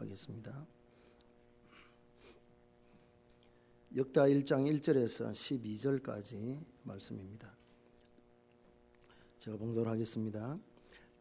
하겠습니다. 역다 1장 1절에서 12절까지 말씀입니다. 제가 봉독을 하겠습니다.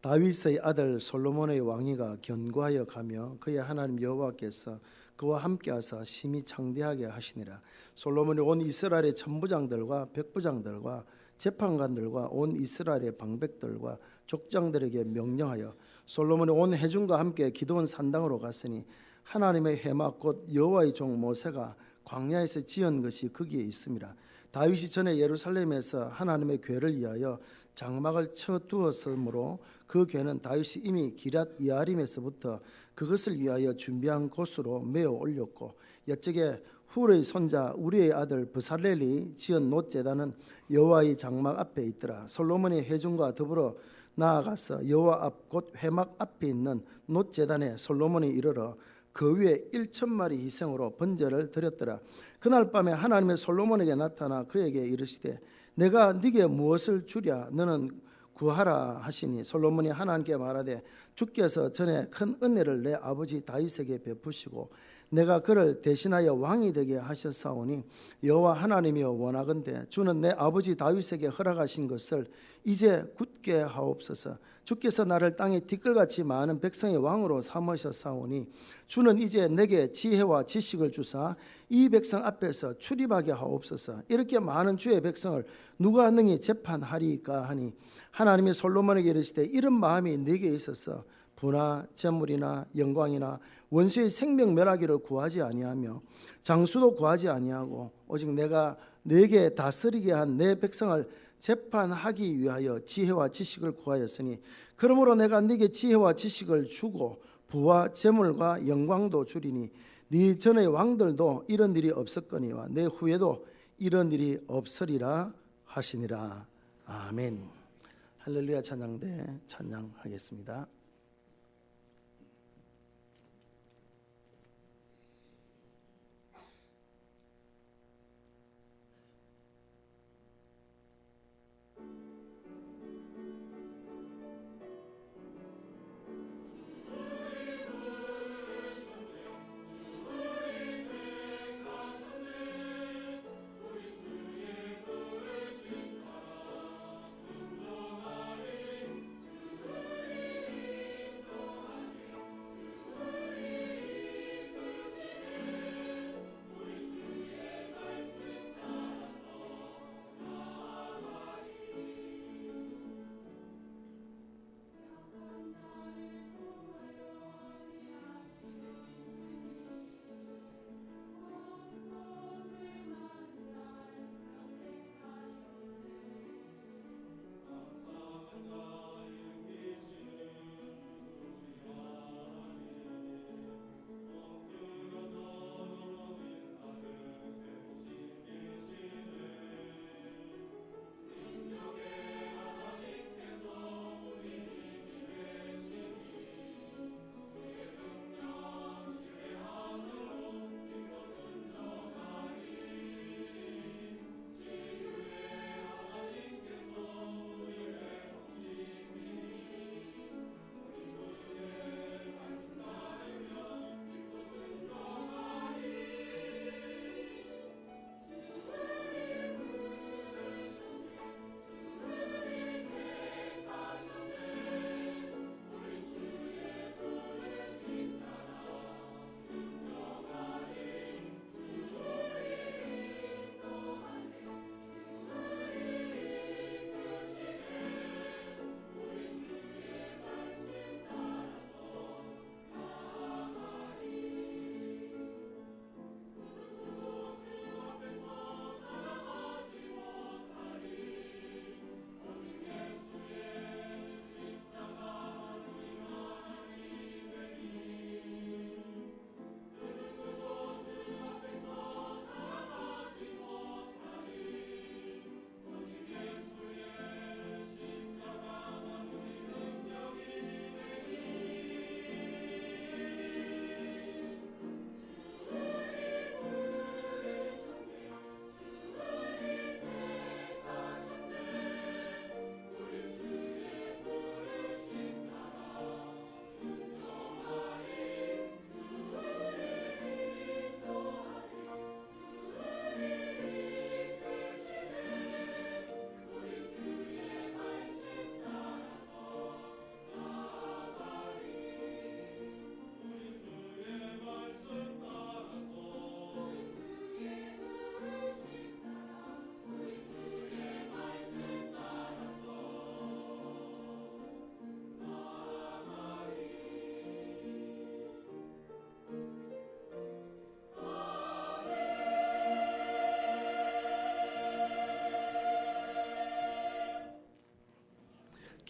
다윗의 아들 솔로몬의 왕위가 견고하여 가며 그의 하나님 여호와께서 그와 함께하사 심히 창대하게 하시니라. 솔로몬이 온 이스라엘의 천부장들과 백부장들과 재판관들과 온 이스라엘의 방백들과 족장들에게 명령하여 솔로몬이 온 회중과 함께 기드온 산당으로 갔으니 하나님의 회막 곧 여호와의 종 모세가 광야에서 지은 것이 거기에 있습니다. 다윗이 전에 예루살렘에서 하나님의 궤를 위하여 장막을 쳐 두었으므로 그 궤는 다윗이 이미 기럇 여아림에서부터 그것을 위하여 준비한 곳으로 메어 올렸고, 옛적에 훌의 손자 우리의 아들 브살렐이 지은 놋제단은 여호와의 장막 앞에 있더라. 솔로몬이 회중과 더불어 나아가서 여호와 앞 곧 회막 앞에 있는 놋제단에 솔로몬이 이르러 그 위에 1,000마리 희생으로 번제를 드렸더라. 그날 밤에 하나님의 솔로몬에게 나타나 그에게 이르시되 내가 네게 무엇을 주랴 너는 구하라 하시니 솔로몬이 하나님께 말하되 주께서 전에 큰 은혜를 내 아버지 다윗에게 베푸시고 내가 그를 대신하여 왕이 되게 하셨사오니 여호와 하나님이여 원하건대 주는 내 아버지 다윗에게 허락하신 것을 이제 굳게 하옵소서. 주께서 나를 땅에 티끌같이 많은 백성의 왕으로 삼으셨사오니 주는 이제 내게 지혜와 지식을 주사 이 백성 앞에서 출입하게 하옵소서. 이렇게 많은 주의 백성을 누가 능히 재판하리까 하니 하나님이 솔로몬에게 이르시되 이런 마음이 네게 있어서 부나 재물이나 영광이나 원수의 생명 멸하기를 구하지 아니하며 장수도 구하지 아니하고 오직 내가 네게 다스리게 한 내 백성을 재판하기 위하여 지혜와 지식을 구하였으니 그러므로 내가 네게 지혜와 지식을 주고 부와 재물과 영광도 주리니 네 전의 왕들도 이런 일이 없었거니와 내 후에도 이런 일이 없으리라 하시니라. 아멘. 할렐루야. 찬양대 찬양하겠습니다.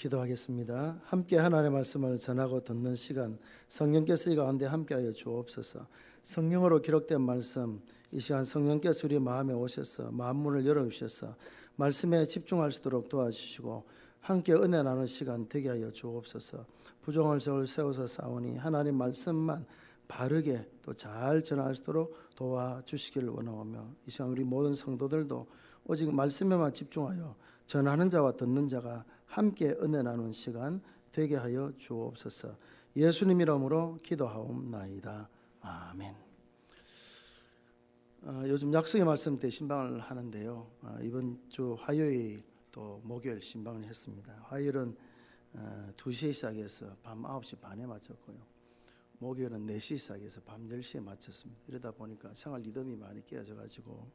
기도하겠습니다. 함께 하나님의 말씀을 전하고 듣는 시간, 성령께서 이 가운데 함께하여 주옵소서. 성령으로 기록된 말씀, 이 시간 성령께서 우리 마음에 오셔서 마음문을 열어주셔서 말씀에 집중할 수 있도록 도와주시고 함께 은혜 나누는 시간 되게 하여 주옵소서. 부정을 세워서 싸우니 하나님 말씀만 바르게 또 잘 전할 수 있도록 도와주시기를 원하오며, 이 시간 우리 모든 성도들도 오직 말씀에만 집중하여 전하는 자와 듣는 자가 함께 은혜 나누는 시간 되게 하여 주옵소서. 예수님 이름으로 기도하옵나이다. 아멘. 요즘 약속의 말씀 때 신방을 하는데요. 이번 주 화요일 또 목요일 신방을 했습니다. 화요일은 2시에 시작해서 밤 9시 반에 마쳤고요. 목요일은 4시에 시작해서 밤 10시에 마쳤습니다. 이러다 보니까 생활 리듬이 많이 깨어져가지고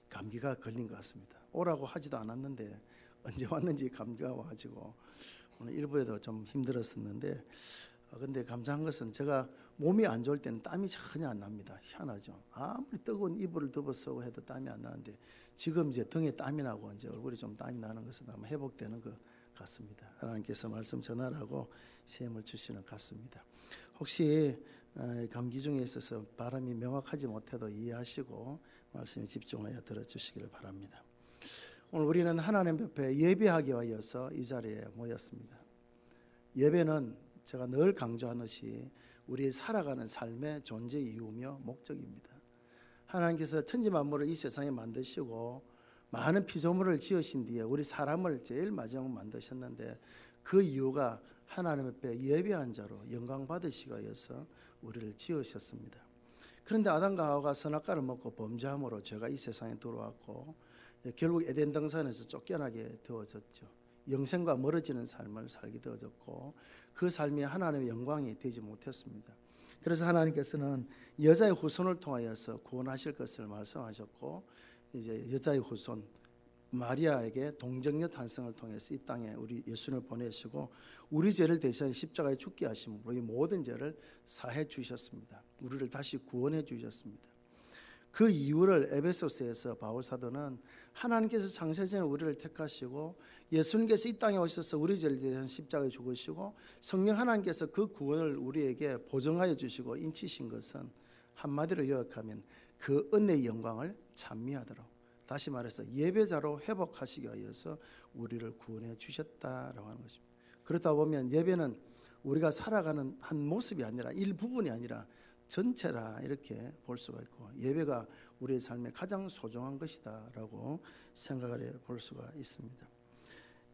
감기가 걸린 것 같습니다. 오라고 하지도 않았는데 언제 왔는지 감기가 와가지고 오늘 일부에도 좀 힘들었었는데, 근데 감사한 것은 제가 몸이 안 좋을 때는 땀이 전혀 안 납니다. 희한하죠. 아무리 뜨거운 이불을 덮어쓰고 해도 땀이 안 나는데 지금 이제 등에 땀이 나고 이제 얼굴이 좀 땀이 나는 것은 아마 회복되는 것 같습니다. 하나님께서 말씀 전하라고 시험을 주시는 것 같습니다. 혹시 감기 중에 있어서 발음이 명확하지 못해도 이해하시고 말씀에 집중하여 들어주시기를 바랍니다. 오늘 우리는 하나님 옆에 예배하기 위해서 이 자리에 모였습니다. 예배는 제가 늘 강조하듯이 우리 살아가는 삶의 존재 이유며 목적입니다. 하나님께서 천지 만물을 이 세상에 만드시고 많은 피조물을 지으신 뒤에 우리 사람을 제일 마지막으로 만드셨는데, 그 이유가 하나님 앞에 예배한 자로 영광 받으시기 위해서 우리를 지으셨습니다. 그런데 아담과 하와가 선악과를 먹고 범죄함으로 죄가 이 세상에 들어왔고 결국 에덴 동산에서 쫓겨나게 되어졌죠. 영생과 멀어지는 삶을 살게 되어졌고 그 삶이 하나님의 영광이 되지 못했습니다. 그래서 하나님께서는 여자의 후손을 통하여서 구원하실 것을 말씀하셨고, 이제 여자의 후손 마리아에게 동정녀 탄생을 통해서 이 땅에 우리 예수님을 보내시고 우리 죄를 대신 십자가에 죽게 하심으로 이 모든 죄를 사해 주셨습니다. 우리를 다시 구원해 주셨습니다. 그 이유를 에베소서에서 바울 사도는 하나님께서 창세전에 우리를 택하시고 예수님께서 이 땅에 오셔서 우리 죄를 대신 십자가에 죽으시고 성령 하나님께서 그 구원을 우리에게 보증하여 주시고 인치신 것은 한마디로 요약하면 그 은혜의 영광을 찬미하도록, 다시 말해서 예배자로 회복하시기 위해서 우리를 구원해 주셨다라고 하는 것입니다. 그렇다 보면 예배는 우리가 살아가는 한 모습이 아니라 일부분이 아니라 전체라 이렇게 볼 수가 있고, 예배가 우리의 삶에 가장 소중한 것이다라고 생각을 해볼 수가 있습니다.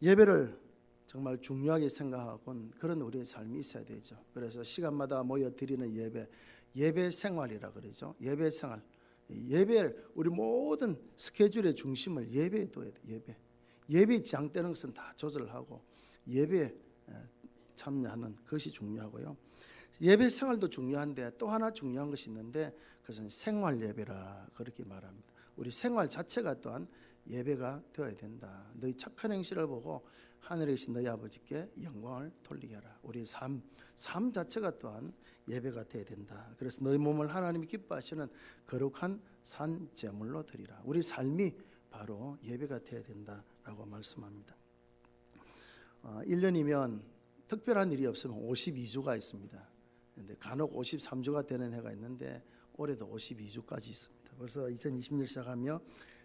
예배를 정말 중요하게 생각하고는 그런 우리의 삶이 있어야 되죠. 그래서 시간마다 모여 드리는 예배 생활이라 그러죠. 예배 생활. 예배를 우리 모든 스케줄의 중심을 예배에 둬야 돼. 예배 지장되는 것은 다 조절하고 예배에 참여하는 것이 중요하고요. 예배 생활도 중요한데 또 하나 중요한 것이 있는데 그것은 생활 예배라 그렇게 말합니다. 우리 생활 자체가 또한 예배가 되어야 된다. 너희 착한 행실을 보고 하늘에 계신 너희 아버지께 영광을 돌리게 하라. 우리 삶 자체가 또한 예배가 되어야 된다. 그래서 너희 몸을 하나님이 기뻐하시는 거룩한 산 제물로 드리라. 우리 삶이 바로 예배가 되어야 된다라고 말씀합니다. 1년이면 특별한 일이 없으면 52주가 있습니다. 근데 간혹 53주가 되는 해가 있는데 올해도 52주까지 있습니다. 벌써 2020년 시작하며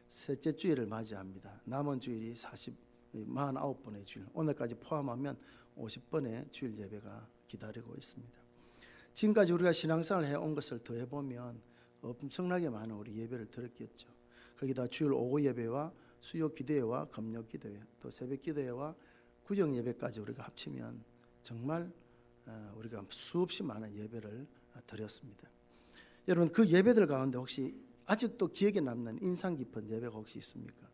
셋째 주일을 맞이합니다. 남은 주일이 49번의 주일, 오늘까지 포함하면 50번의 주일 예배가 기다리고 있습니다. 지금까지 우리가 신앙생활을 해온 것을 더해보면 엄청나게 많은 우리 예배를 드렸겠죠. 거기다 주일 오후 예배와 수요 기도회와 금요 기도회, 또 새벽 기도회와 구정 예배까지 우리가 합치면 정말 우리가 수없이 많은 예배를 드렸습니다. 여러분, 그 예배들 가운데 혹시 아직도 기억에 남는 인상 깊은 예배가 혹시 있습니까?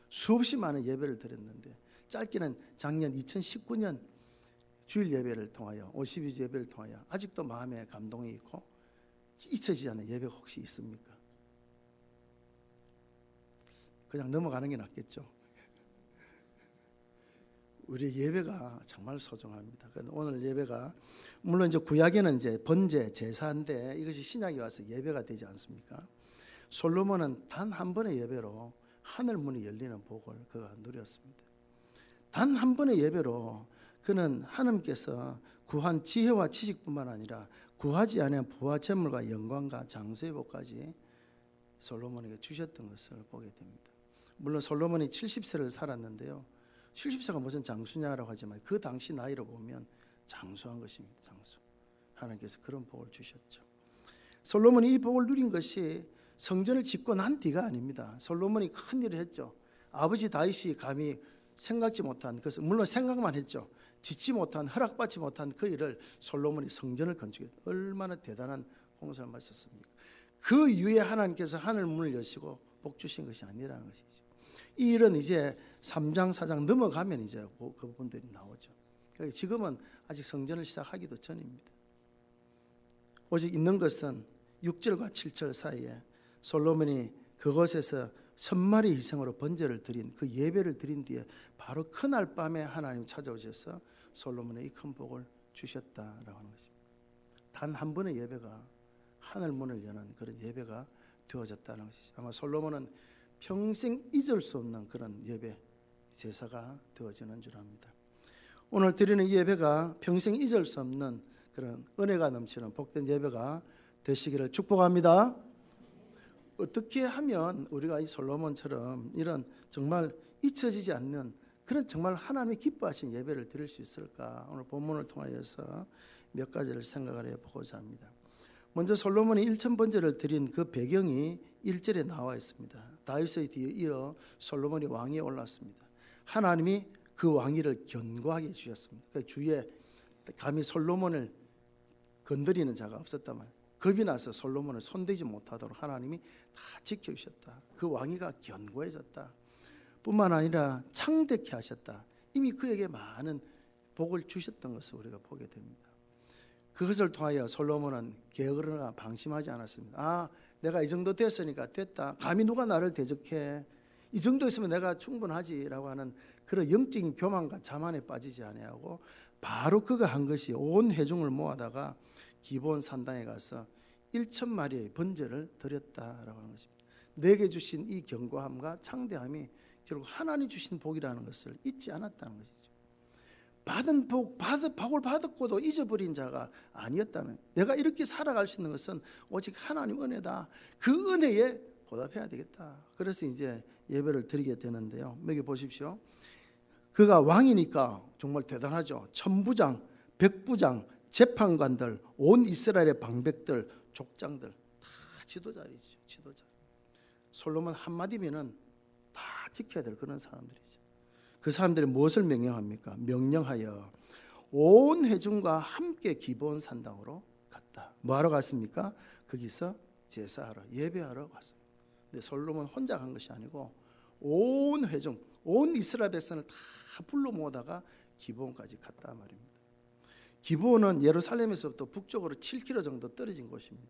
수없이 많은 예배를 드렸는데 짧게는 작년 2019년 주일 예배를 통하여 52주 예배를 통하여 아직도 마음에 감동이 있고 잊혀지지 않는 예배가 혹시 있습니까? 그냥 넘어가는 게 낫겠죠. 우리 예배가 정말 소중합니다. 오늘 예배가 물론 이제 구약에는 이제 번제 제사인데 이것이 신약에 와서 예배가 되지 않습니까? 솔로몬은 단 한 번의 예배로 하늘 문이 열리는 복을 그가 누렸습니다. 단 한 번의 예배로 그는 하나님께서 구한 지혜와 지식뿐만 아니라 구하지 않은 부와 재물과 영광과 장수의 복까지 솔로몬에게 주셨던 것을 보게 됩니다. 물론 솔로몬이 70세를 살았는데요, 70세가 무슨 장수냐라고 하지만 그 당시 나이로 보면 장수한 것입니다. 장수. 하나님께서 그런 복을 주셨죠. 솔로몬이 이 복을 누린 것이 성전을 짓고 난 뒤가 아닙니다. 솔로몬이 큰 일을 했죠. 아버지 다윗이 감히 생각지 못한 것을, 물론 생각만 했죠. 짓지 못한, 허락받지 못한 그 일을 솔로몬이 성전을 건축했다. 얼마나 대단한 공사를 마쳤습니까? 그 이후에 하나님께서 하늘 문을 여시고 복 주신 것이 아니라는 것이죠. 이 일은 이제 3장 4장 넘어가면 이제 그 부분들이 나오죠. 그러니까 지금은 아직 성전을 시작하기도 전입니다. 오직 있는 것은 6절과 7절 사이에 솔로몬이 그곳에서 1000마리 희생으로 번제를 드린 그 예배를 드린 뒤에 바로 그날 밤에 하나님 찾아오셔서 솔로몬의 이 큰 복을 주셨다라고 하는 것입니다. 단 한 번의 예배가 하늘 문을 여는 그런 예배가 되어졌다는 것이죠. 아마 솔로몬은 평생 잊을 수 없는 그런 예배 제사가 되어지는 줄 압니다. 오늘 드리는 이 예배가 평생 잊을 수 없는 그런 은혜가 넘치는 복된 예배가 되시기를 축복합니다. 어떻게 하면 우리가 이 솔로몬처럼 이런 정말 잊혀지지 않는 그런 정말 하나님이 기뻐하신 예배를 드릴 수 있을까? 오늘 본문을 통하여서 몇 가지를 생각을 해보고자 합니다. 먼저 솔로몬이 1000번제를 드린 그 배경이 1절에 나와 있습니다. 다윗의 뒤에 이어 솔로몬이 왕위에 올랐습니다. 하나님이 그 왕위를 견고하게 주셨습니다. 그 주위에 감히 솔로몬을 건드리는 자가 없었다만 겁이 나서 솔로몬을 손대지 못하도록 하나님이 다 지켜주셨다. 그 왕위가 견고해졌다. 뿐만 아니라 창대케 하셨다. 이미 그에게 많은 복을 주셨던 것을 우리가 보게 됩니다. 그것을 통하여 솔로몬은 게으르거나 방심하지 않았습니다. 아, 내가 이 정도 됐으니까 됐다. 감히 누가 나를 대적해. 이 정도 있으면 내가 충분하지라고 하는 그런 영적인 교만과 자만에 빠지지 아니하고 바로 그가 한 것이 온 회중을 모아다가 기브온 산당에 가서 1000마리의 번제를 드렸다라고 하는 것입니다. 내게 주신 이 견고함과 창대함이 결국 하나님 주신 복이라는 것을 잊지 않았다는 것이죠. 받은 복, 복을 받았고도 잊어버린 자가 아니었다는, 내가 이렇게 살아갈 수 있는 것은 오직 하나님 은혜다. 그 은혜에 보답해야 되겠다. 그래서 이제 예배를 드리게 되는데요. 여기 보십시오. 그가 왕이니까 정말 대단하죠. 천부장, 백부장, 재판관들, 온 이스라엘의 방백들, 족장들 다 지도자이죠. 지도자. 솔로몬 한마디면은 다 지켜야 될 그런 사람들이죠. 그 사람들이 무엇을 명령합니까? 명령하여 온 회중과 함께 기브온 산당으로 갔다. 뭐하러 갔습니까? 거기서 제사하러, 예배하러 갔습니다. 근데 솔로몬 혼자 간 것이 아니고 온 회중, 온 이스라엘 백성을 다 불러 모으다가 기브온까지 갔다 말입니다. 기브온은 예루살렘에서부터 북쪽으로 7km 정도 떨어진 곳입니다.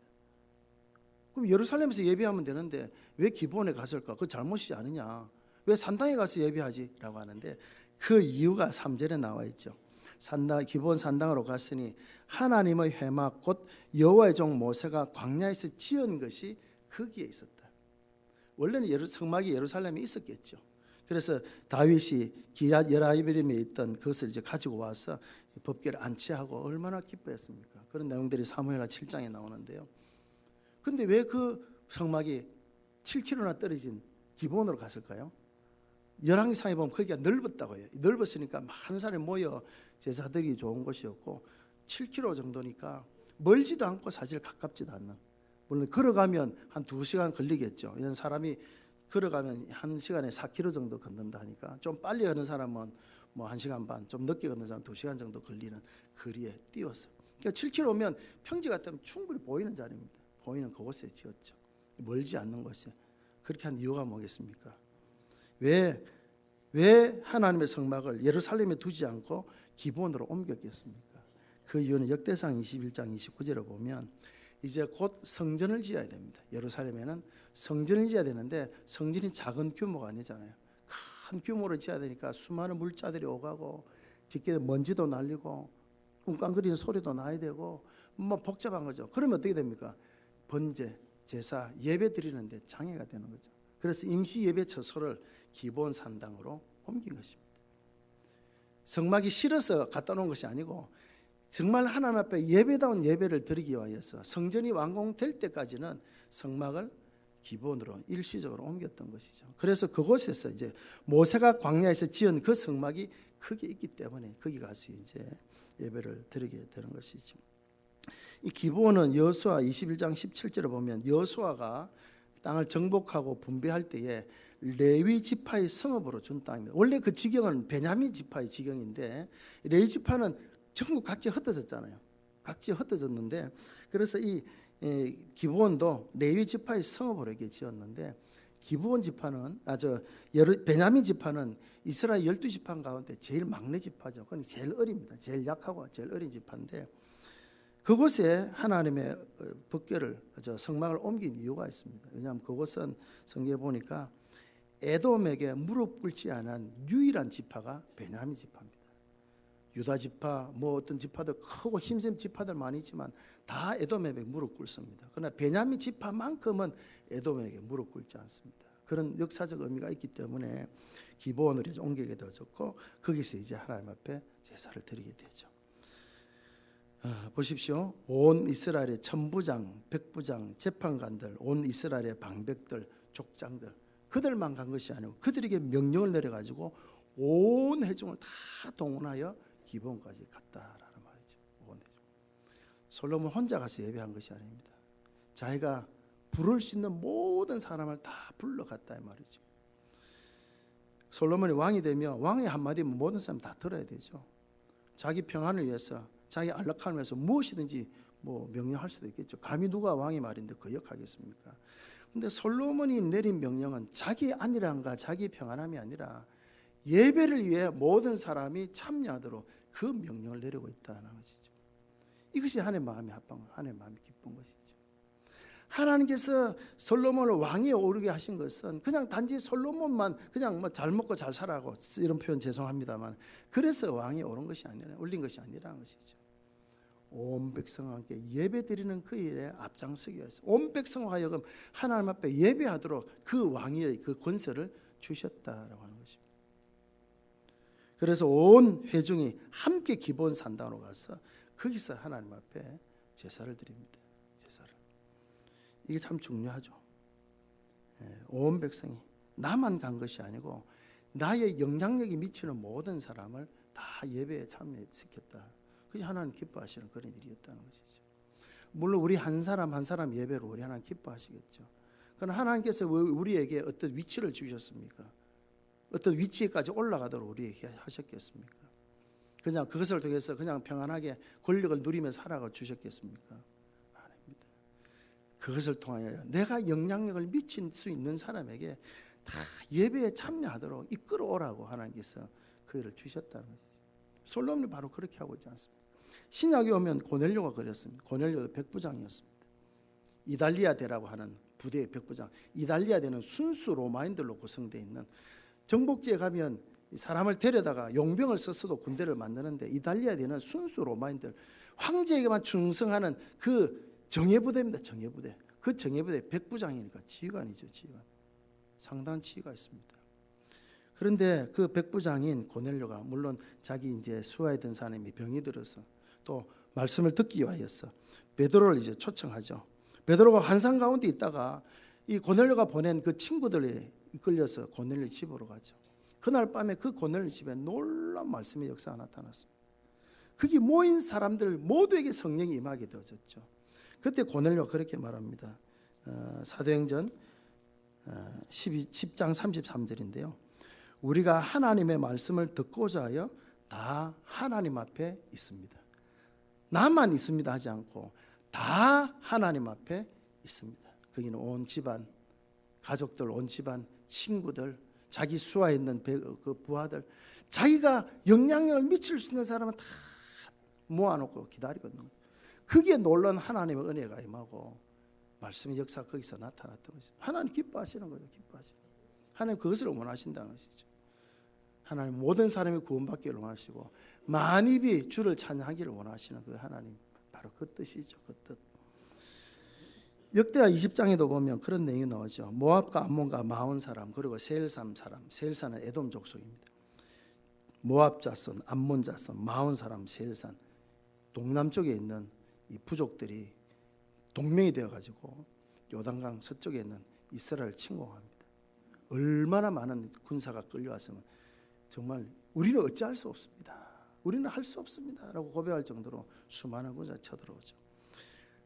그럼 예루살렘에서 예배하면 되는데 왜 기브온에 갔을까? 그 잘못이지 않느냐? 왜 산당에 가서 예배하지? 라고 하는데 그 이유가 3절에 나와 있죠. 기브온 산당으로 갔으니 하나님의 회막 곧 여호와의 종 모세가 광야에서 지은 것이 거기에 있었다. 원래는 성막이 예루살렘에 있었겠죠. 그래서 다윗이 기럇 여라임에 있던 그것을 이제 가지고 와서 법궤를 안치하고 얼마나 기뻐했습니까? 그런 내용들이 사무엘하 7장에 나오는데요. 근데 왜 그 성막이 7km나 떨어진 기브온으로 갔을까요? 열왕기상에 보면 거기가 넓었다고 해요. 넓었으니까 많은 사람이 모여 제사드리기 좋은 곳이었고 7km 정도니까 멀지도 않고 사실 가깝지도 않는, 물론 걸어가면 한 2시간 걸리겠죠. 이런 사람이 걸어가면 1시간에 4km 정도 걷는다 하니까 좀 빨리 걷는 사람은 뭐 1시간 반, 좀 늦게 걷는 사람은 2시간 정도 걸리는 거리에 뛰었어요. 그러니까 7km면 평지 같으면 충분히 보이는 자리입니다. 보이는 그곳에 지었죠. 멀지 않는 곳에. 그렇게 한 이유가 뭐겠습니까? 왜 하나님의 성막을 예루살렘에 두지 않고 기브온으로 옮겼겠습니까? 그 이유는 역대상 21장 29절에 보면 이제 곧 성전을 지어야 됩니다. 예루살렘에는 성전을 지어야 되는데 성전이 작은 규모가 아니잖아요. 큰 규모로 지어야 되니까 수많은 물자들이 오가고 짓게 먼지도 날리고 꿍깡거리는 소리도 나야 되고 뭐 복잡한 거죠. 그러면 어떻게 됩니까? 번제, 제사, 예배 드리는데 장애가 되는 거죠. 그래서 임시 예배 처소를 기브온 산당으로 옮긴 것입니다. 성막이 싫어서 갖다 놓은 것이 아니고 정말 하나님 앞에 예배다운 예배를 드리기 위하여서 성전이 완공될 때까지는 성막을 기본으로 일시적으로 옮겼던 것이죠. 그래서 그곳에서 이제 모세가 광야에서 지은 그 성막이 크게 있기 때문에 거기 가서 이제 예배를 드리게 되는 것이죠. 이 기브온은 여호수아 21장 17절에 보면 여호수아가 땅을 정복하고 분배할 때에 레위 지파의 성읍으로 준 땅입니다. 원래 그 지경은 베냐민 지파의 지경인데 레위 지파는 전국 각지에 흩어졌잖아요. 각지에 흩어졌는데 그래서 이 기브온도 레위 지파의 성읍으로 이렇게 지었는데 기브온 지파는 베냐민 지파는 이스라엘 12지파 가운데 제일 막내 지파죠. 그건 제일 어립니다. 제일 약하고 제일 어린 지파인데 그곳에 하나님의 법궤를 성막을 옮긴 이유가 있습니다. 왜냐하면 그곳은 성경에 보니까 에돔에게 무릎 꿇지 않은 유일한 지파가 베냐민 지파입니다. 유다 지파, 뭐 어떤 지파들 크고 힘센 지파들 많이 있지만 다 에돔에게 무릎 꿇습니다. 그러나 베냐민 지파만큼은 에돔에게 무릎 꿇지 않습니다. 그런 역사적 의미가 있기 때문에 기브온으로 옮기게 되어졌고 거기서 이제 하나님 앞에 제사를 드리게 되죠. 보십시오. 온 이스라엘의 천부장, 백부장, 재판관들, 온 이스라엘의 방백들, 족장들 그들만 간 것이 아니고 그들에게 명령을 내려가지고 온 회중을 다 동원하여 기브온까지 갔다라는 말이죠. 솔로몬 혼자 가서 예배한 것이 아닙니다. 자기가 부를 수 있는 모든 사람을 다 불러갔다 이 말이죠. 솔로몬이 왕이 되면 왕의 한마디면 모든 사람 다 들어야 되죠. 자기 평안을 위해서 자기 안락함을 위해서 무엇이든지 뭐 명령할 수도 있겠죠. 감히 누가 왕의 말인데 거역하겠습니까? 근데 솔로몬이 내린 명령은 자기 안일함과 자기 평안함이 아니라 예배를 위해 모든 사람이 참여하도록 그 명령을 내리고 있다는 것이죠. 이것이 하나님의 마음이 합방, 하나님의 마음이 기쁜 것이죠. 하나님께서 솔로몬을 왕위에 오르게 하신 것은 그냥 단지 솔로몬만 그냥 뭐 잘 먹고 잘 살아고 이런 표현 죄송합니다만 그래서 왕위에 오른 것이 아니라 올린 것이 아니라는 것이죠. 온 백성과 함께 예배드리는 그 일에 앞장서기 위해서 온 백성과 하여금 하나님 앞에 예배하도록 그 왕위의 그 권세를 주셨다라고 하는 것입니다. 그래서 온 회중이 함께 기본 산당으로 가서 거기서 하나님 앞에 제사를 드립니다. 제사를. 이게 참 중요하죠. 온 백성이 나만 간 것이 아니고 나의 영향력이 미치는 모든 사람을 다 예배에 참여시켰다. 그게 하나님 기뻐하시는 그런 일이었다는 것이죠. 물론 우리 한 사람 한 사람 예배로 우리 하나님 기뻐하시겠죠. 그러나 하나님께서 우리에게 어떤 위치를 주셨습니까? 어떤 위치에까지 올라가도록 우리에게 하셨겠습니까? 그냥 그것을 통해서 그냥 평안하게 권력을 누리며 살아가 주셨겠습니까? 아닙니다. 그것을 통하여 내가 영향력을 미칠 수 있는 사람에게 다 예배에 참여하도록 이끌어오라고 하나님께서 그 일을 주셨다는 것이죠. 솔로몬이 바로 그렇게 하고 있지 않습니까? 신약에 오면 고넬료가 그랬습니다. 고넬료도 백부장이었습니다. 이달리아대라고 하는 부대의 백부장. 이달리아대는 순수 로마인들로 구성되어 있는 정복지에 가면 사람을 데려다가 용병을 써서도 군대를 만드는데 이달리아대는 순수 로마인들 황제에게만 충성하는 그 정예부대입니다. 정예부대. 그 정예부대 백부장이니까 지휘관이죠. 지휘관. 상당한 지위가 있습니다. 그런데 그 백부장인 고넬료가 물론 자기 이제 수하에 든 사람이 병이 들어서 또 말씀을 듣기 위하여서 베드로를 이제 초청하죠. 베드로가 환상 가운데 있다가 이 고넬료가 보낸 그 친구들이 이끌려서 고넬료 집으로 가죠. 그날 밤에 그 고넬료 집에 놀라운 말씀의 역사가 나타났습니다. 거기 모인 사람들 모두에게 성령이 임하게 되어졌죠. 그때 고넬료가 그렇게 말합니다. 사도행전 10장 33절인데요. 우리가 하나님의 말씀을 듣고자 하여 다 하나님 앞에 있습니다. 나만 있습니다 하지 않고 다 하나님 앞에 있습니다. 거기는 온 집안, 가족들, 온 집안, 친구들, 자기 수하에 있는 그 부하들, 자기가 영향력을 미칠 수 있는 사람은 다 모아놓고 기다리고 있는 거예요. 그게 놀라운 하나님의 은혜가 임하고 말씀의 역사가 거기서 나타났던 것이죠. 하나님 기뻐하시는 거죠. 기뻐하시는 거예요. 하나님 그것을 원하신다는 것이죠. 하나님 모든 사람이 구원받기를 원하시고 만입이 주를 찬양하기를 원하시는 그 하나님 바로 그 뜻이죠. 그 뜻. 역대하 20장에도 보면 그런 내용이 나오죠. 모압과 암몬과 마온 사람 그리고 세일산 사람, 세일산은 에돔 족속입니다. 모압 자손, 암몬 자손, 마온 사람, 세일산 동남쪽에 있는 이 부족들이 동맹이 되어가지고 요단강 서쪽에 있는 이스라엘을 침공합니다. 얼마나 많은 군사가 끌려왔으면 정말 우리는 어찌할 수 없습니다. 우리는 할 수 없습니다 라고 고백할 정도로 수많은 군사가 쳐들어오죠.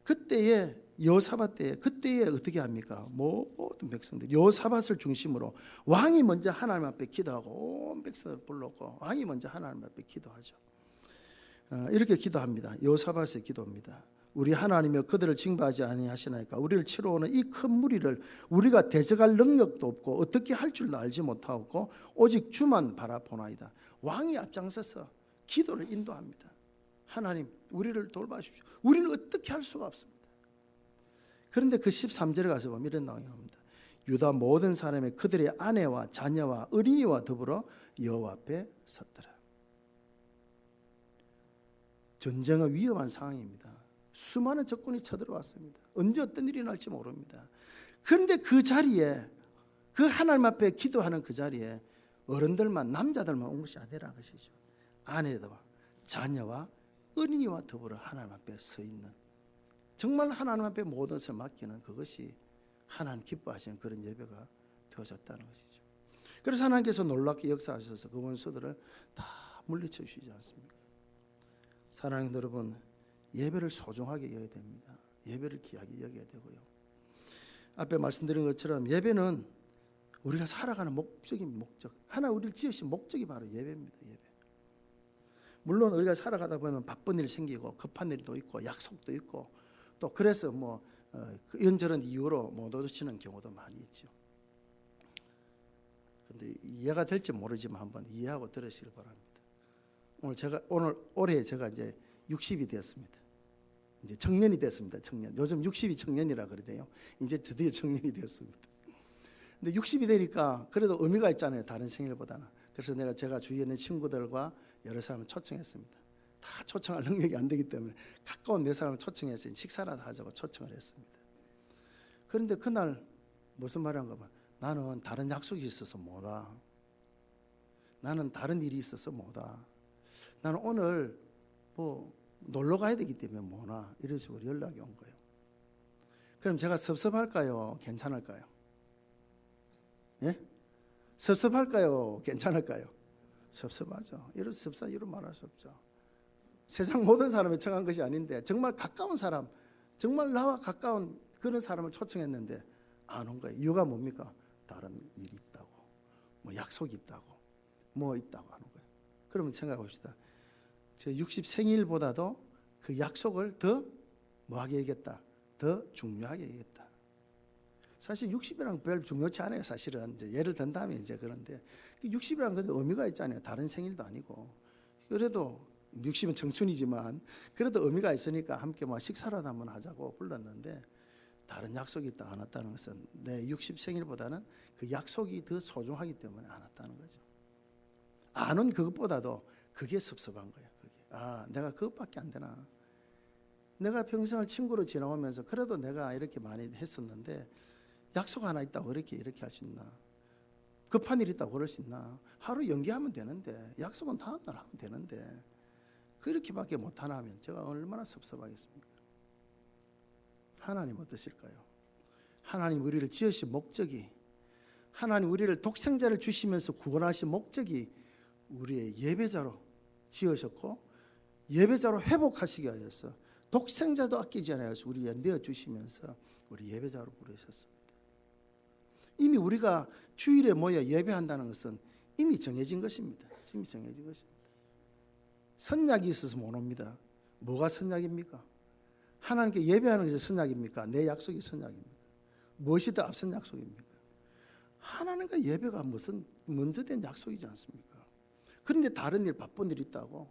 그때에 여호사밧 때에 그때에 어떻게 합니까? 모든 백성들 여호사밧을 중심으로 왕이 먼저 하나님 앞에 기도하고 온 백성을 불렀고 왕이 먼저 하나님 앞에 기도하죠. 이렇게 기도합니다. 여호사밧의 기도입니다. 우리 하나님이여 그들을 징벌하지 아니하시나이까. 우리를 치러 오는 이 큰 무리를 우리가 대적할 능력도 없고 어떻게 할 줄도 알지 못하고 오직 주만 바라보나이다. 왕이 앞장서서 기도를 인도합니다. 하나님 우리를 돌봐주십시오. 우리는 어떻게 할 수가 없습니다. 그런데 그 13절에 가서 보면 이런 내용이 나옵니다. 유다 모든 사람이 그들의 아내와 자녀와 어린이와 더불어 여호와 앞에 섰더라. 전쟁은 위험한 상황입니다. 수많은 적군이 쳐들어왔습니다. 언제 어떤 일이 날지 모릅니다. 그런데 그 자리에 그 하나님 앞에 기도하는 그 자리에 어른들만 남자들만 온 것이 아니라 것이죠. 아내와 자녀와 어린이와 더불어 하나님 앞에 서 있는 정말 하나님 앞에 모든 것을 맡기는 그것이 하나님 기뻐하시는 그런 예배가 되어졌다는 것이죠. 그래서 하나님께서 놀랍게 역사하셔서 그 원수들을 다 물리쳐 주시지 않습니까? 사랑하는 여러분, 예배를 소중하게 여겨야 됩니다. 예배를 귀하게 여겨야 되고요. 앞에 말씀드린 것처럼 예배는 우리가 살아가는 목적입니다. 목적. 하나 우리를 지으신 목적이 바로 예배입니다. 예배. 물론 우리가 살아가다 보면 바쁜 일이 생기고 급한 일도 있고 약속도 있고 또 그래서 이런저런 이유로 못 오시는 경우도 많이 있죠. 그런데 이해가 될지 모르지만 한번 이해하고 들으시길 바랍니다. 올해 제가 이제 60이 되었습니다. 이제 청년이 됐습니다. 청년. 요즘 60이 청년이라 그러대요. 이제 드디어 청년이 되었습니다. 근데 60이 되니까 그래도 의미가 있잖아요. 다른 생일보다는. 그래서 제가 주위에 있는 친구들과 여러 사람을 초청했습니다. 다 초청할 능력이 안 되기 때문에 가까운 네 사람을 초청해서 식사라도 하자고 초청을 했습니다. 그런데 그날 무슨 말을 한가 봐. 나는 다른 약속이 있어서 못 와. 나는 다른 일이 있어서 못 와. 나는 오늘 놀러 가야 되기 때문에 못 와. 이런 식으로 연락이 온 거예요. 그럼 제가 섭섭할까요? 괜찮을까요? 예? 섭섭할까요? 괜찮을까요? 섭섭하죠. 이런 말할 수 없죠. 세상 모든 사람이 청한 것이 아닌데 정말 가까운 사람, 정말 나와 가까운 그런 사람을 초청했는데 안 온 거예요. 이유가 뭡니까? 다른 일이 있다고, 약속이 있다고, 있다고 하는 거예요. 그러면 생각해 봅시다. 제 60 생일보다도 그 약속을 더 뭐하게 여겼다? 더 중요하게 여겼다. 사실 60이랑 별 중요치 않아요. 사실은 이제 예를 든다면 이제 그런데 60이란 건 의미가 있잖아요. 다른 생일도 아니고. 그래도 60은 청춘이지만 그래도 의미가 있으니까 함께 식사라도 한번 하자고 불렀는데 다른 약속이 있다 안 왔다는 것은 내 60 생일보다는 그 약속이 더 소중하기 때문에 안 왔다는 거죠. 안 온 그것보다도 그게 섭섭한 거예요. 내가 그것밖에 안 되나. 내가 평생을 친구로 지나오면서 그래도 내가 이렇게 많이 했었는데 약속 하나 있다고 이렇게 할 수 있나. 급한 일 있다고 그럴 수 있나. 하루 연기하면 되는데 약속은 다음날 하면 되는데 그렇게밖에 못하나 하면 제가 얼마나 섭섭하겠습니까. 하나님 어떠실까요? 하나님 우리를 지으신 목적이, 하나님 우리를 독생자를 주시면서 구원하신 목적이 우리의 예배자로 지으셨고 예배자로 회복하시게 하여서 독생자도 아끼지 않아서 우리에 내어주시면서 우리 예배자로 부르셨습니다. 이미 우리가 주일에 모여 예배한다는 것은 이미 정해진 것입니다. 이미 정해진 것입니다. 선약이 있어서 못 옵니다. 뭐가 선약입니까? 하나님께 예배하는 것이 선약입니까? 내 약속이 선약입니까? 무엇이 더 앞선 약속입니까? 하나님과 예배가 무슨 먼저 된 약속이지 않습니까? 그런데 다른 일, 바쁜 일 있다고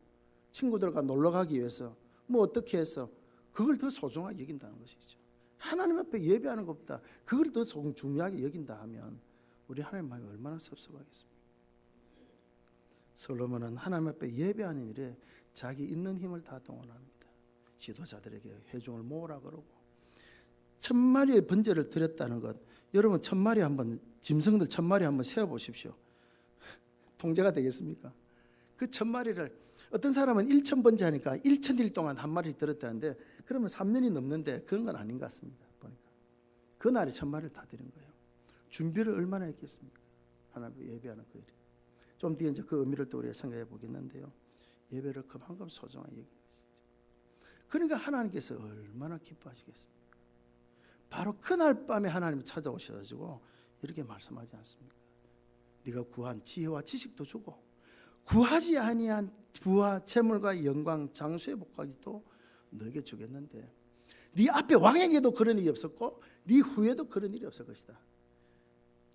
친구들과 놀러 가기 위해서 어떻게 해서 그걸 더 소중하게 여긴다는 것이죠. 하나님 앞에 예배하는 것보다 그걸 더 중요하게 여긴다 하면 우리 하나님 마음이 얼마나 섭섭하겠습니까? 솔로몬은 하나님 앞에 예배하는 일에 자기 있는 힘을 다 동원합니다. 지도자들에게 회중을 모으라 그러고 1000마리의 번제를 드렸다는 것, 여러분 1000마리 짐승들 1000마리 한번 세어보십시오. 통제가 되겠습니까? 그 1000마리를 어떤 사람은 1000번째 하니까 1000일 동안 한 마리 들었다는데 그러면 3년이 넘는데 그런 건 아닌 것 같습니다. 보니까 그날에 1000마리를 다 드린 거예요. 준비를 얼마나 했겠습니까? 하나님 예배하는 그 일. 좀 뒤에 이제 그 의미를 또 우리가 생각해 보겠는데요. 예배를 그만큼 소중하게 얘기하시죠. 그러니까 하나님께서 얼마나 기뻐하시겠습니까? 바로 그날 밤에 하나님이 찾아오셔가지고 이렇게 말씀하지 않습니까? 네가 구한 지혜와 지식도 주고 구하지 아니한 부와 재물과 영광 장수의 복까지도 너에게 주겠는데 네 앞에 왕에게도 그런 일이 없었고 네 후에도 그런 일이 없을 것이다.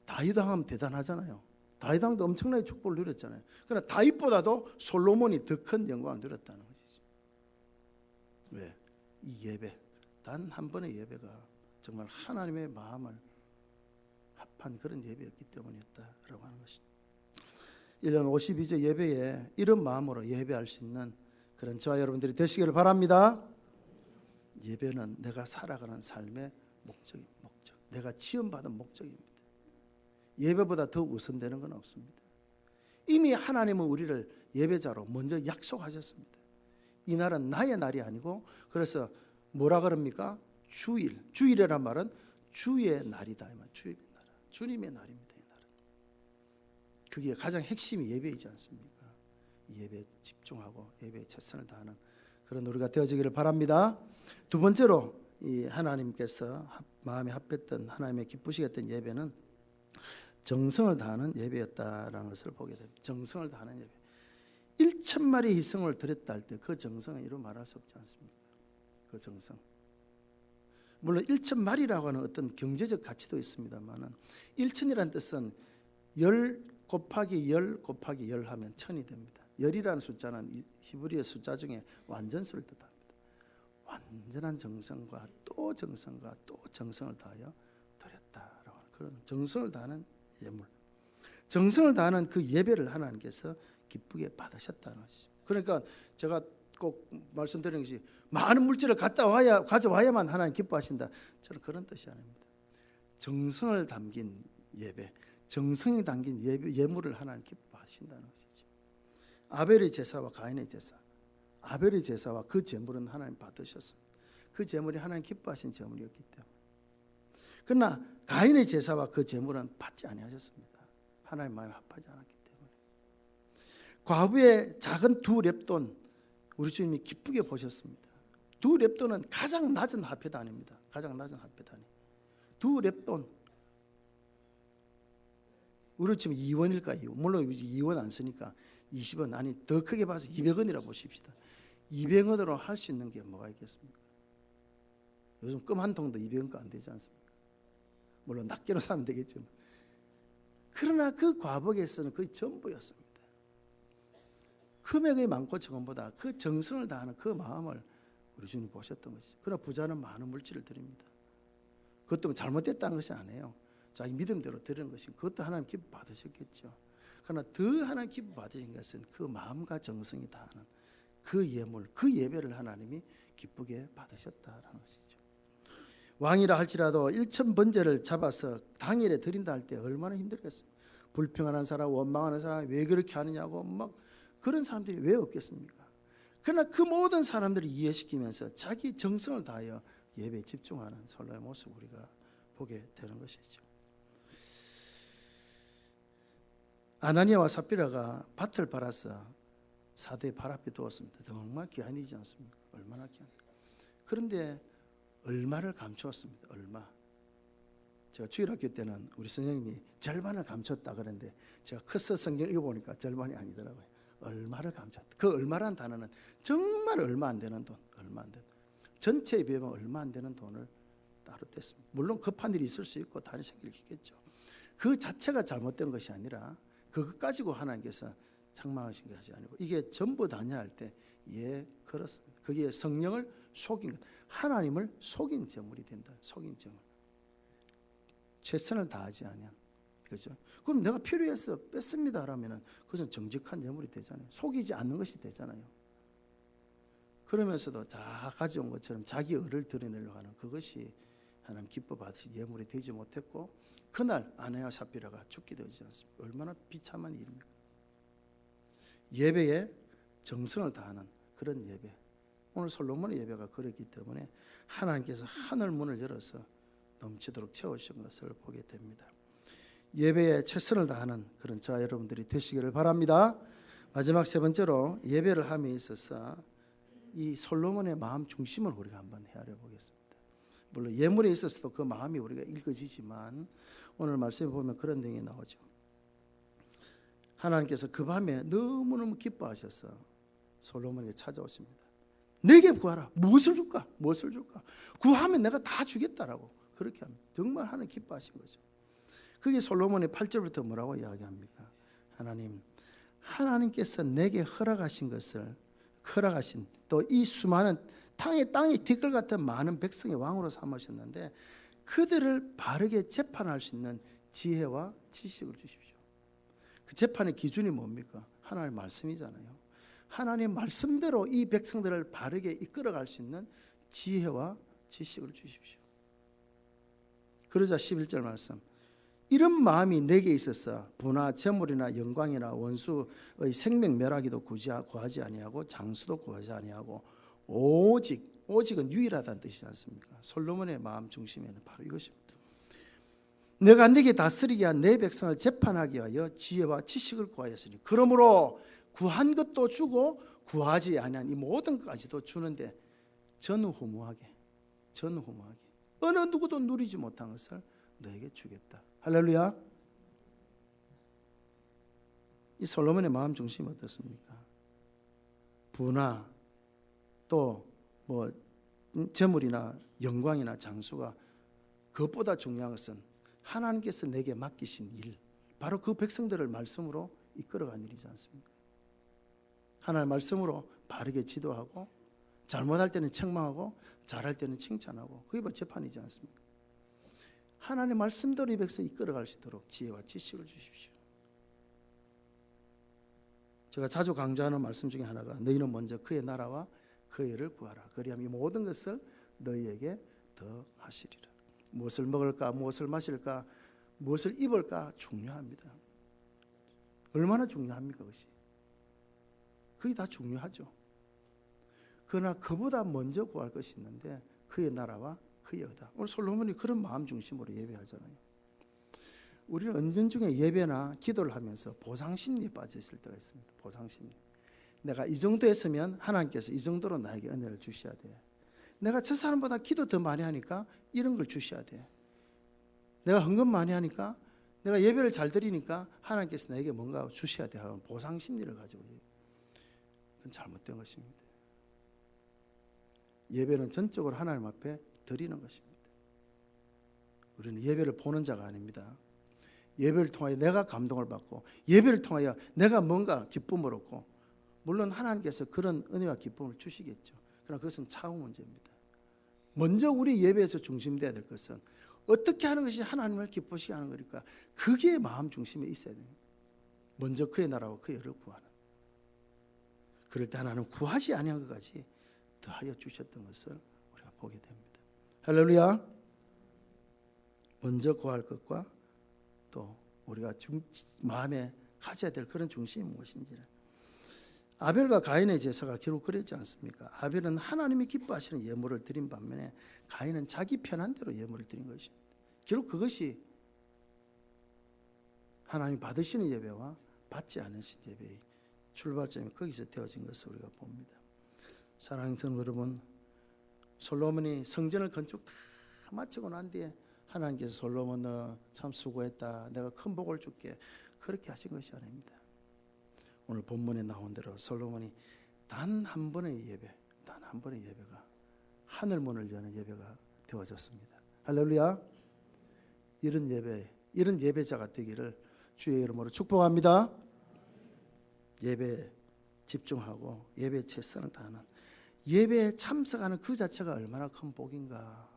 다윗 왕은 대단하잖아요. 다윗 왕도 엄청나게 축복을 누렸잖아요. 그러나 다윗보다도 솔로몬이 더 큰 영광을 누렸다는 것이죠. 왜? 이 예배, 단 한 번의 예배가 정말 하나님의 마음을 합한 그런 예배였기 때문이었다라고 하는 것입니다. 1년 52제 예배에 이런 마음으로 예배할 수 있는 그런 저와 여러분들이 되시기를 바랍니다. 예배는 내가 살아가는 삶의 목적. 내가 지원받은 목적입니다. 예배보다 더 우선되는 건 없습니다. 이미 하나님은 우리를 예배자로 먼저 약속하셨습니다. 이 날은 나의 날이 아니고 그래서 뭐라 그럽니까? 주일이란 말은 주의 날이다. 주의 날, 주님의 날입니다. 이 날은. 그게 가장 핵심이 예배이지 않습니까? 예배에 집중하고 예배에 최선을 다하는 그런 우리가 되어지기를 바랍니다. 두 번째로 이 하나님께서 마음에 합했던 하나님의 기쁘시게 했던 예배는 정성을 다하는 예배였다라는 것을 보게 됩니다. 정성을 다하는 예배. 1000마리 희생을 드렸다 할 때 그 정성은 이루 말할 수 없지 않습니까? 그 정성. 물론 1000마리라고 하는 어떤 경제적 가치도 있습니다만은 1000이라는 뜻은 10 곱하기 10 곱하기 10 하면 1000이 됩니다. 10이라는 숫자는 히브리어 숫자 중에 완전수를 뜻합니다. 완전한 정성과 또 정성과 또 정성을 다하여 드렸다라고 하는 그런 정성을 다하는 예물, 정성을 다하는 그 예배를 하나님께서 기쁘게 받으셨다는 것이죠. 그러니까 제가 꼭 말씀드리는 것이 많은 물질을 가져와야만 하나님 기뻐하신다. 저는 그런 뜻이 아닙니다. 정성을 담긴 예배, 정성이 담긴 예물을 하나님 기뻐하신다는 것이죠. 아벨의 제사와 가인의 제사, 아벨의 제사와 그 제물은 하나님 받으셨습니다. 그 제물이 하나님 기뻐하신 제물이었기 때문에. 그러나 가인의 제사와 그 제물은 받지 아니하셨습니다. 하나님 마음에 합하지 않았기 때문에. 과부의 작은 2렙돈 우리 주님이 기쁘게 보셨습니다. 2렙돈은 가장 낮은 화폐 단위입니다. 가장 낮은 화폐 단위. 2렙돈. 우리 지금 2원일까? 2원. 물론 2원 안 쓰니까 20원 아니 더 크게 봐서 200원이라 보십시다. 200원으로 할 수 있는 게 뭐가 있겠습니까? 요즘 껌 한 통도 200원가 안 되지 않습니까? 물론 낱개로 사면 되겠지만. 그러나 그 과복에서는 거의 전부였습니다. 금액의 많고 적음보다 그 정성을 다하는 그 마음을 우리 주님 보셨던 것이죠. 그러나 부자는 많은 물질을 드립니다. 그것도 잘못됐다는 것이 아니에요. 자기 믿음대로 드리는 것이고 그것도 하나님 기뻐 받으셨겠죠. 그러나 더 하나님 기뻐 받으신 것은 그 마음과 정성이 다하는 그 예물, 그 예배를 하나님이 기쁘게 받으셨다라는 것이죠. 왕이라 할지라도 1000번제를 잡아서 당일에 드린다 할 때 얼마나 힘들겠습니까? 불평하는 사람, 원망하는 사람, 왜 그렇게 하느냐고 막 그런 사람들이 왜 없겠습니까? 그러나 그 모든 사람들을 이해시키면서 자기 정성을 다하여 예배에 집중하는 솔로의 모습을 우리가 보게 되는 것이죠. 아나니아와 삽비라가 밭을 팔아서 사도의 발 앞에 두었습니다. 정말 귀한 일이지 않습니까? 얼마나 귀한 일. 그런데 얼마를 감추었습니다. 얼마. 제가 주일학교 때는 우리 선생님이 절반을 감췄다 그랬는데 제가 커서 성경 읽어보니까 절반이 아니더라고요. 얼마를 감췄다. 그 얼마란 단어는 정말 얼마 안 되는 돈, 얼마 안 되는 전체에 비하면 얼마 안 되는 돈을 따로 뗐습니다. 물론 급한 일이 있을 수 있고 다른 생길 수 있겠죠. 그 자체가 잘못된 것이 아니라 그것 가지고 하나님께서 책망하신 것이 아니고 이게 전부 다냐 할 때 예 그렇습니다. 그게 성령을 속인 것, 하나님을 속인 제물이 된다. 속인 제물. 최선을 다하지 아니한. 그죠? 그럼 내가 필요해서 뺐습니다라면은 그것은 정직한 예물이 되잖아요. 속이지 않는 것이 되잖아요. 그러면서도 다 가져온 것처럼 자기 의를 드러내려고 하는 그것이 하나님 기뻐 받으신 예물이 되지 못했고 그날 아내와 삽비라가 죽게 되지 않습니까? 얼마나 비참한 일입니까? 예배에 정성을 다하는 그런 예배. 오늘 솔로몬의 예배가 그랬기 때문에 하나님께서 하늘 문을 열어서 넘치도록 채우신 것을 보게 됩니다. 예배에 최선을 다하는 그런 저와 여러분들이 되시기를 바랍니다. 마지막 세 번째로 예배를 함에 있어서 이 솔로몬의 마음 중심을 우리가 한번 헤아려 보겠습니다. 물론 예물에 있어서도 그 마음이 우리가 읽어지지만 오늘 말씀에 보면 그런 내용이 나오죠. 하나님께서 그 밤에 너무너무 기뻐하셔서 솔로몬에게 찾아오십니다. 내게 구하라. 무엇을 줄까? 무엇을 줄까? 구하면 내가 다 주겠다라고 그렇게 합니다. 정말 하나님 기뻐하신 거죠. 그게 솔로몬의 8절부터 뭐라고 이야기합니까? 하나님께서 내게 허락하신 것을 허락하신 또 이 수많은 땅에 티끌 같은 많은 백성의 왕으로 삼으셨는데 그들을 바르게 재판할 수 있는 지혜와 지식을 주십시오. 그 재판의 기준이 뭡니까? 하나님의 말씀이잖아요. 하나님의 말씀대로 이 백성들을 바르게 이끌어갈 수 있는 지혜와 지식을 주십시오. 그러자 11절 말씀, 이런 마음이 내게 있어서 부나 재물이나 영광이나 원수의 생명 멸하기도 구하지 아니하고 장수도 구하지 아니하고 오직은 유일하다는 뜻이지 않습니까? 솔로몬의 마음 중심에는 바로 이것입니다. 내가 네게 다스리게 한 내 백성을 재판하기 위하여 지혜와 지식을 구하였으니 그러므로 구한 것도 주고 구하지 아니한 이 모든 것까지도 주는데 전후무하게 어느 누구도 누리지 못한 것을 너에게 주겠다. 할렐루야. 이 솔로몬의 마음 중심이 어떻습니까? 부나 또 재물이나 영광이나 장수가 그것보다 중요한 것은 하나님께서 내게 맡기신 일, 바로 그 백성들을 말씀으로 이끌어간 일이지 않습니까? 하나님의 말씀으로 바르게 지도하고 잘못할 때는 책망하고 잘할 때는 칭찬하고 그게 바로 재판이지 않습니까? 하나님의 말씀대로 이 백성 이끌어갈 수 있도록 지혜와 지식을 주십시오. 제가 자주 강조하는 말씀 중에 하나가 너희는 먼저 그의 나라와 그의 의를 구하라. 그리하면 이 모든 것을 너희에게 더 하시리라. 무엇을 먹을까, 무엇을 마실까, 무엇을 입을까 중요합니다. 얼마나 중요합니까? 그것이. 그게 다 중요하죠. 그러나 그보다 먼저 구할 것이 있는데 그의 나라와 그의 의다. 오늘 솔로몬이 그런 마음 중심으로 예배하잖아요. 우리는 은전중에 예배나 기도를 하면서 보상심리에 빠져 있을 때가 있습니다. 보상심리. 내가 이 정도 했으면 하나님께서 이 정도로 나에게 은혜를 주셔야 돼. 내가 저 사람보다 기도 더 많이 하니까 이런 걸 주셔야 돼. 내가 헌금 많이 하니까 내가 예배를 잘 드리니까 하나님께서 나에게 뭔가 주셔야 돼 하는 보상심리를 가지고 그건 잘못된 것입니다. 예배는 전적으로 하나님 앞에 드리는 것입니다. 우리는 예배를 보는 자가 아닙니다. 예배를 통하여 내가 감동을 받고 예배를 통하여 내가 뭔가 기쁨을 얻고 물론 하나님께서 그런 은혜와 기쁨을 주시겠죠. 그러나 그것은 차후 문제입니다. 먼저 우리 예배에서 중심되어야 될 것은 어떻게 하는 것이 하나님을 기쁘시게 하는 거니까 그게 마음 중심에 있어야 됩니다. 먼저 그의 나라와 그의 의를 구하는. 그럴 때 하나님 구하지 아니한 것까지 더하여 주셨던 것을 우리가 보게 됩니다. 할렐루야. 먼저 구할 것과 또 우리가 마음에 가져야 될 그런 중심이 무엇인지를. 아벨과 가인의 제사가 결국 그랬지 않습니까? 아벨은 하나님이 기뻐하시는 예물을 드린 반면에 가인은 자기 편한 대로 예물을 드린 것입니다. 결국 그것이 하나님 받으시는 예배와 받지 않으신 예배의 출발점이 거기서 되어진 것을 우리가 봅니다. 사랑하는 성도 여러분, 솔로몬이 성전을 건축 다 마치고 난 뒤에 하나님께서 솔로몬 너 참 수고했다. 내가 큰 복을 줄게. 그렇게 하신 것이 아닙니다. 오늘 본문에 나온 대로 솔로몬이 단 한 번의 예배가 하늘 문을 여는 예배가 되어졌습니다. 할렐루야. 이런 예배자가 되기를 주의 이름으로 축복합니다. 예배에 집중하고 예배에 최선을 다하는 예배에 참석하는 그 자체가 얼마나 큰 복인가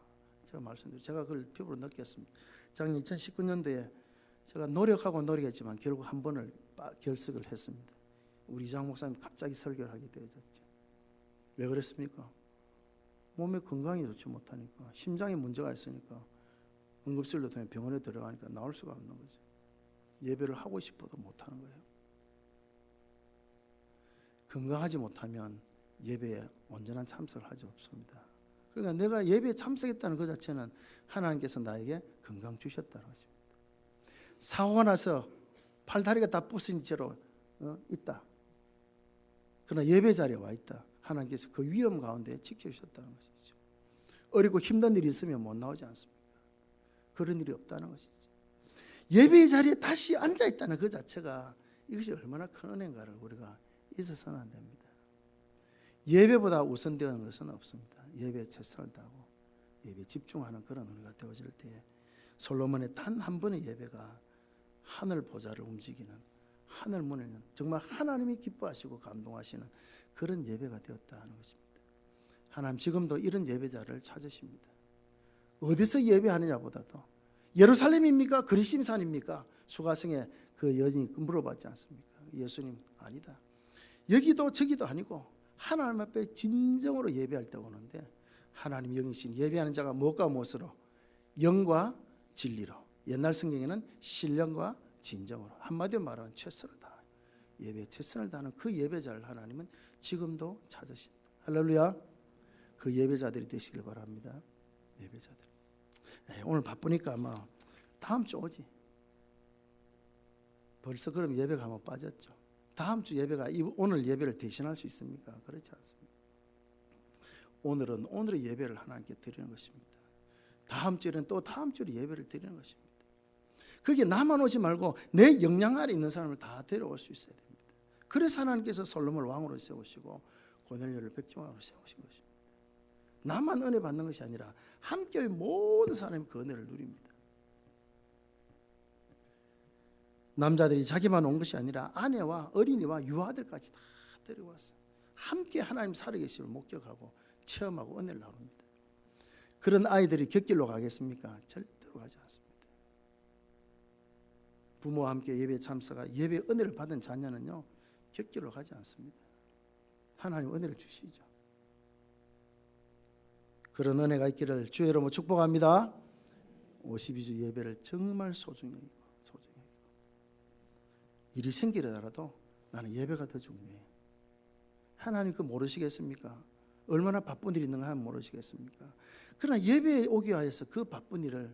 제가 말씀드리고 제가 그걸 피부로 느꼈습니다. 작년 2019년도에 제가 노력했지만 결국 한 번을 결석을 했습니다. 우리 이장 목사님 갑자기 설교를 하게 되어졌죠. 왜 그랬습니까? 몸에 건강이 좋지 못하니까 심장에 문제가 있으니까 응급실로 통해 병원에 들어가니까 나올 수가 없는 거죠. 예배를 하고 싶어도 못하는 거예요. 건강하지 못하면 예배에 온전한 참석을 하지 없습니다. 그러니까 내가 예배에 참석했다는 그 자체는 하나님께서 나에게 건강 주셨다는 것입니다. 사고가 나서 팔다리가 다 부서진 채로 있다. 그러나 예배 자리에 와 있다. 하나님께서 그 위험 가운데 지켜주셨다는 것이죠. 어리고 힘든 일이 있으면 못 나오지 않습니까? 그런 일이 없다는 것이죠. 예배 자리에 다시 앉아있다는 그 자체가 이것이 얼마나 큰 은혜인가를 우리가 잊어서는 안 됩니다. 예배보다 우선되는 것은 없습니다. 예배에 최선을 다하고 예배에 집중하는 그런 우리가 되어질 때에 솔로몬의 단 한 번의 예배가 하늘 보좌를 움직이는, 하늘 문을 여는, 정말 하나님이 기뻐하시고 감동하시는 그런 예배가 되었다 하는 것입니다. 하나님 지금도 이런 예배자를 찾으십니다. 어디서 예배하느냐보다도 예루살렘입니까? 그리심산입니까? 수가성에 그 여인이 물어봤지 않습니까? 예수님 아니다. 여기도 저기도 아니고 하나님 앞에 진정으로 예배할 때 오는데, 하나님 영이신 예배하는 자가 무엇과 무엇으로? 영과 진리로. 옛날 성경에는 신령과 진정으로. 한마디로 말하면 최선을 다하여 예배에 최선을 다하는 그 예배자를 하나님은 지금도 찾으신다. 할렐루야. 그 예배자들이 되시길 바랍니다. 예배자들. 오늘 바쁘니까 아마 다음 주 오지. 벌써 그럼 예배가 한번 빠졌죠. 다음 주 예배가 오늘 예배를 대신할 수 있습니까? 그렇지 않습니다. 오늘은 오늘의 예배를 하나님께 드리는 것입니다. 다음 주에는 또 다음 주에 예배를 드리는 것입니다. 그게 나만 오지 말고 내 역량 아래 있는 사람을 다 데려올 수 있어야 됩니다. 그래서 하나님께서 솔로몬을 왕으로 세우시고 고넬료를 백종왕으로 세우신 것입니다. 나만 은혜 받는 것이 아니라 함께 모든 사람이 그 은혜를 누립니다. 남자들이 자기만 온 것이 아니라 아내와 어린이와 유아들까지 다 데려왔어요. 함께 하나님 살아계심을 목격하고 체험하고 은혜를 나눕니다. 그런 아이들이 곁길로 가겠습니까? 절대로 가지 않습니다. 부모와 함께 예배에 참석하 예배 은혜를 받은 자녀는요 곁길로 가지 않습니다. 하나님 은혜를 주시죠. 그런 은혜가 있기를 주의 이름으로 축복합니다. 52주 예배를 정말 소중히 여기고 일이 생기더라도 나는 예배가 더 중요해. 하나님 그거 모르시겠습니까? 얼마나 바쁜 일이 있는가 하면 모르시겠습니까? 그러나 예배에 오기 위해서 그 바쁜 일을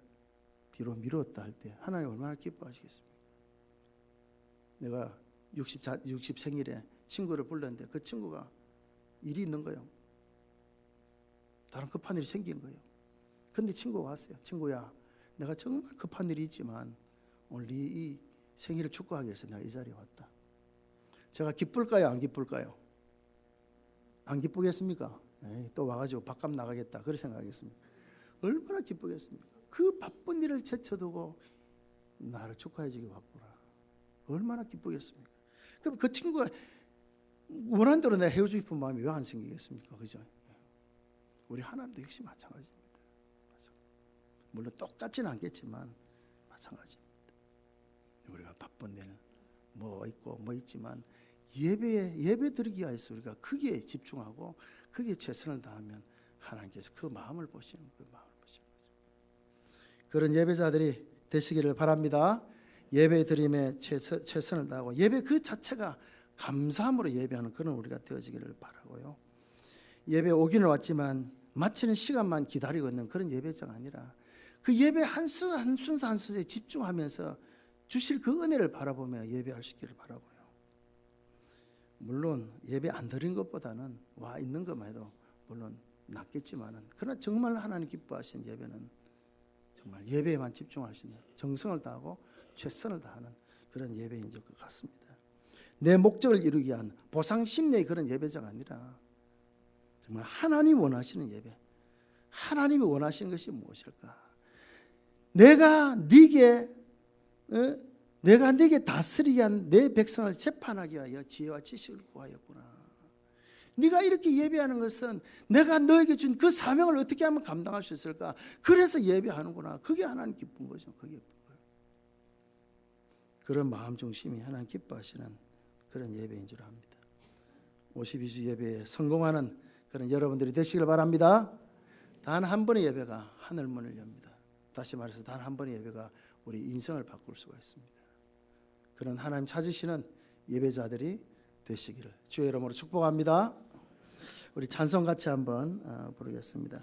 뒤로 미뤘다 할 때 하나님 얼마나 기뻐하시겠습니까? 내가 60 생일에 친구를 불렀는데 그 친구가 일이 있는 거예요. 다른 급한 일이 생긴 거예요. 근데 친구가 왔어요. 친구야, 내가 정말 급한 일이 있지만 오늘 이 생일을 축구하기 위해서 내가 이 자리에 왔다. 제가 기쁠까요? 안 기쁠까요? 안 기쁘겠습니까? 에이, 또 와가지고 밥값 나가겠다 그렇게 생각하겠습니까? 얼마나 기쁘겠습니까? 그 바쁜 일을 제쳐두고 나를 축하해 주기 왔구나. 얼마나 기쁘겠습니까? 그럼 그 친구가 원하는 대로 내가 헤어지고 싶은 마음이 왜 안 생기겠습니까? 그죠? 우리 하나님도 역시 마찬가지입니다. 물론 똑같지는 않겠지만 마찬가지입니다. 우리가 바쁜 일 뭐 있고 뭐 있지만 예배 드리기 위해서 우리가 크게 집중하고 크게 최선을 다하면 하나님께서 그 마음을 보시는 거죠. 그런 예배자들이 되시기를 바랍니다. 예배 드림에 최선을 다하고 예배 그 자체가 감사함으로 예배하는 그런 우리가 되어지기를 바라고요. 예배 오기는 왔지만 마치는 시간만 기다리고 있는 그런 예배자가 아니라 그 예배 한 순서 한 순서에 집중하면서 주실 그 은혜를 바라보며 예배할 수 있기를 바라고요. 물론 예배 안 드린 것보다는 와 있는 것만 해도 물론 낫겠지만은 그러나 정말 하나님 기뻐하시는 예배는 정말 예배에만 집중할 수 있는 정성을 다하고 최선을 다하는 그런 예배인 것 같습니다. 내 목적을 이루기 위한 보상 심리의 그런 예배자가 아니라 정말 하나님이 원하시는 예배, 하나님이 원하시는 것이 무엇일까? 내가 네게 다스리기 위한 내 백성을 재판하기 위하여 지혜와 지식을 구하였구나. 네가 이렇게 예배하는 것은 내가 너에게 준 그 사명을 어떻게 하면 감당할 수 있을까? 그래서 예배하는구나. 그게 하나님 기쁜 거죠. 그게 기쁜 거예요. 그런 마음 중심이 하나님 기뻐하시는 그런 예배인 줄 압니다. 52주 예배에 성공하는 그런 여러분들이 되시길 바랍니다. 단 한 번의 예배가 하늘 문을 엽니다. 다시 말해서 단 한 번의 예배가 우리 인생을 바꿀 수가 있습니다. 그런 하나님 찾으시는 예배자들이 되시기를 주의 이름으로 축복합니다. 우리 찬송 같이 한번 부르겠습니다.